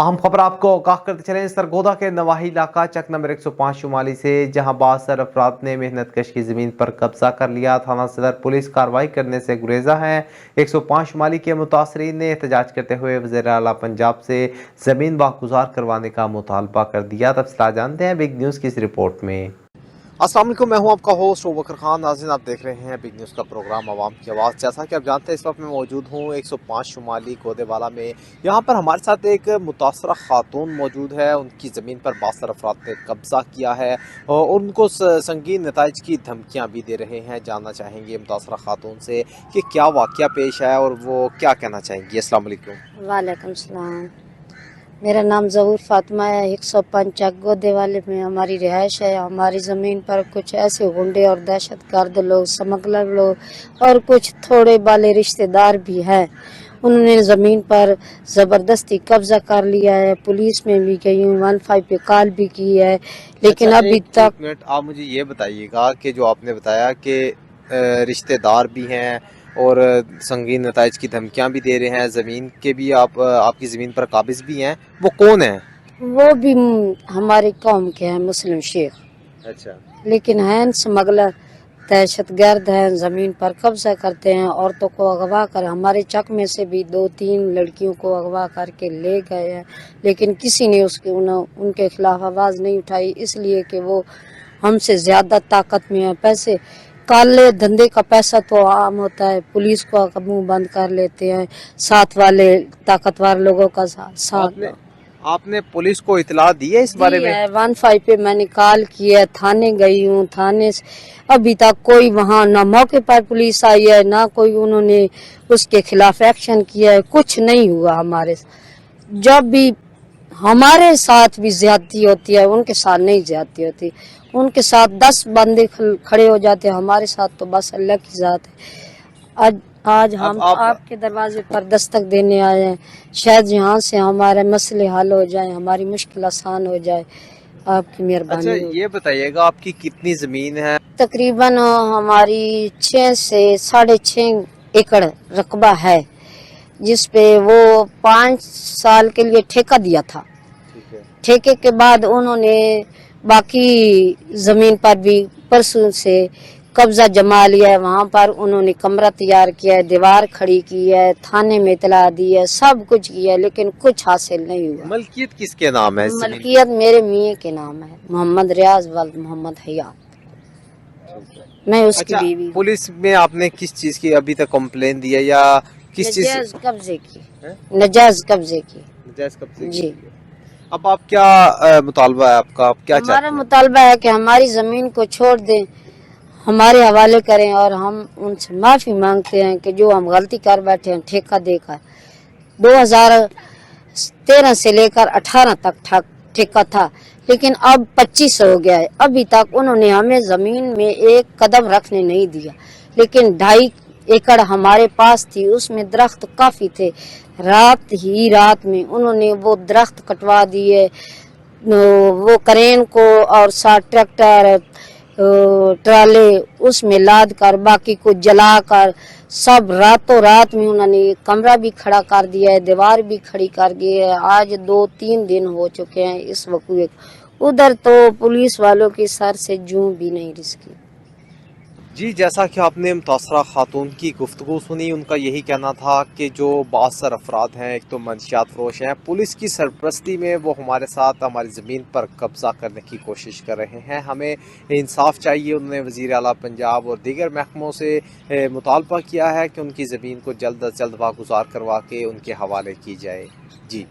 अहम खबर आपको आगाह करते चलें। सरगोदा के नवाही इलाका चक नंबर 105 शुमाली से जहां बासर अफराद ने मेहनत कश की जमीन पर कब्जा कर लिया, थाना सदर पुलिस कार्रवाई करने से गुरेजा है। 105 शुमाली के मुतासरीन ने एहतजाज करते हुए वज़ीर आला पंजाब से जमीन वागुजार करवाने का मुतालबा कर दिया। तफसीलात जानते हैं बिग न्यूज़ की इस रिपोर्ट में। अस्सलाम वालेकुम, मैं हूं आपका होस्ट अबूबकर खान। नाज़रीन, आप देख रहे हैं बिग न्यूज़ का प्रोग्राम आवाम की आवाज़। जैसा कि आप जानते हैं इस वक्त मैं मौजूद हूं 105 शुमाली गोदेवाला में। यहां पर हमारे साथ एक मुतासरा खातून मौजूद है। उनकी ज़मीन पर बासर अफराद ने कब्ज़ा किया है और उनको संगीन नताइज की धमकियाँ भी दे रहे हैं। जानना चाहेंगे मुतासरा खातून से कि क्या वाक़या पेश है और वो क्या कहना चाहेंगी। अस्सलाम वालेकुम। वालेकुम सलाम। मेरा नाम ज़हूर फातिमा है। 105 गोदेवाले में हमारी रिहाइश है। हमारी ज़मीन पर कुछ ऐसे गुंडे और दहशतगर्द लोग, स्मगलर लोग और कुछ थोड़े बाले रिश्तेदार भी हैं। उन्होंने ज़मीन पर ज़बरदस्ती कब्ज़ा कर लिया है। पुलिस में भी गई हूँ, 15 पे कॉल भी की है, लेकिन अभी तक। एक मिनट, आप मुझे ये बताइएगा कि जो आपने बताया कि रिश्तेदार भी हैं और संगीन नताइज की धमकियां भी दे रहे हैं, ज़मीन के भी आपकी ज़मीन पर काबिज भी हैं, वो कौन है? वो भी हमारे कौम के हैं, मुस्लिम शेख। अच्छा। लेकिन हैं स्मगलर, दहशतगर्द हैं, ज़मीन पर कब्जा करते हैं। औरतों को अगवा कर, हमारे चक में से भी 2-3 लड़कियों को अगवा करके ले गए हैं, लेकिन किसी ने उनके खिलाफ आवाज़ नहीं उठाई, इसलिए कि वो हमसे ज़्यादा ताकत में है। पैसे काले धंधे का पैसा तो आम होता है, पुलिस को मुंह बंद कर लेते हैं, साथ वाले ताकतवर लोगों का साथ। आपने पुलिस को इतला दी है इस बारे में? 15 पे मैंने कॉल किया, थाने गई हूँ, थाने से अभी तक कोई वहाँ ना मौके पर पुलिस आई है, ना कोई उन्होंने उसके खिलाफ एक्शन किया है। कुछ नहीं हुआ हमारे। जब भी हमारे साथ भी ज्यादती होती है, उनके साथ नहीं ज्यादती होती। उनके साथ 10 बंदे खड़े हो जाते हैं, हमारे साथ तो बस अल्लाह की जात है। आज हम आपके दरवाजे पर दस्तक देने आए हैं, शायद यहाँ से हमारे मसले हल हो जाए, हमारी मुश्किल आसान हो जाए, आपकी मेहरबानी। अच्छा, ये बताइएगा आपकी कितनी ज़मीन है? तकरीबन हमारी 6 से 6.5 एकड़ रकबा है, जिस पे वो 5 साल के लिए ठेका दिया था। ठीक है। ठेके के बाद उन्होंने बाकी जमीन पर भी परसों से कब्जा जमा लिया है। वहाँ पर उन्होंने कमरा तैयार किया है, दीवार खड़ी की है, थाने में इतला दी है, सब कुछ किया है, लेकिन कुछ हासिल नहीं हुआ। मलकियत किसके नाम है? मलकियत मेरे मियाँ के नाम है, मोहम्मद रियाज वल्द मोहम्मद हयात। मैं उसकी बीवी। पुलिस में आपने किस चीज की अभी तक कंप्लेन दी है या किस चीज? नजायज कब्जे की। नजायज कब्जे की। नजायज कब्जे जी। की। अब आप क्या मुतालबा है आपका? आप क्या चाहते हमारा हैं? मुतालबा है कि हमारी जमीन को छोड़ दें, हमारे हवाले करें, और हम उनसे माफी मांगते हैं कि जो हम गलती कर बैठे हैं ठेका देकर। 2013 से लेकर 18 तक ठेका था, लेकिन अब 25 हो गया है। अभी तक उन्होंने हमें जमीन में एक कदम रखने नहीं दिया, लेकिन 2.5 एकड़ हमारे पास थी, उसमें दरख्त काफी थे। रात में उन्होंने वो दरख्त कटवा दिए, वो करेन को और 60 ट्रैक्टर ट्राले उसमें लाद कर, बाकी को जला कर, सब रातों रात में उन्होंने कमरा भी खड़ा कर दिया है, दीवार भी खड़ी कर दी है। आज 2-3 दिन हो चुके हैं इस वक्त। उधर तो पुलिस वालों की सर से जूं भी नहीं रिसकी। जी, जैसा कि आपने मुतासरा खातून की गुफ्तगू सुनी, उनका यही कहना था कि जो बासर अफराद हैं, एक तो मंशियात फरोश हैं, पुलिस की सरपरस्ती में वो हमारे साथ हमारी ज़मीन पर कब्ज़ा करने की कोशिश कर रहे हैं। हमें इंसाफ चाहिए। उन्होंने वज़ीर आला पंजाब और दीगर महकमों से मुतालबा किया है कि उनकी ज़मीन को जल्द अज जल्द वागुजार करवा के उनके हवाले की जाए। जी।